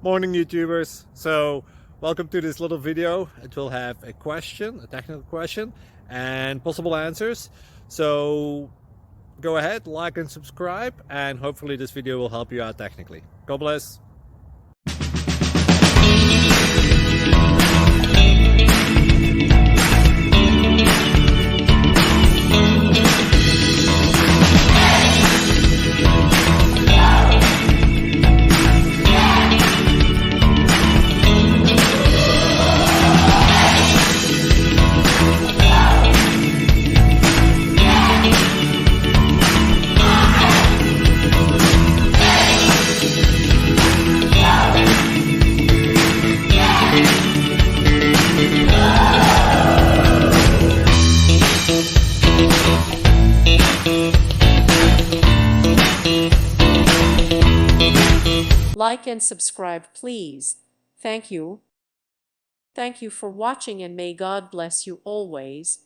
Morning YouTubers. So welcome to this little video. It will have a question, a technical question, and possible answers. So go ahead, like and subscribe, and hopefully this video will help you out technically. God bless. Like and subscribe, please. Thank you. Thank you for watching, and may God bless you always.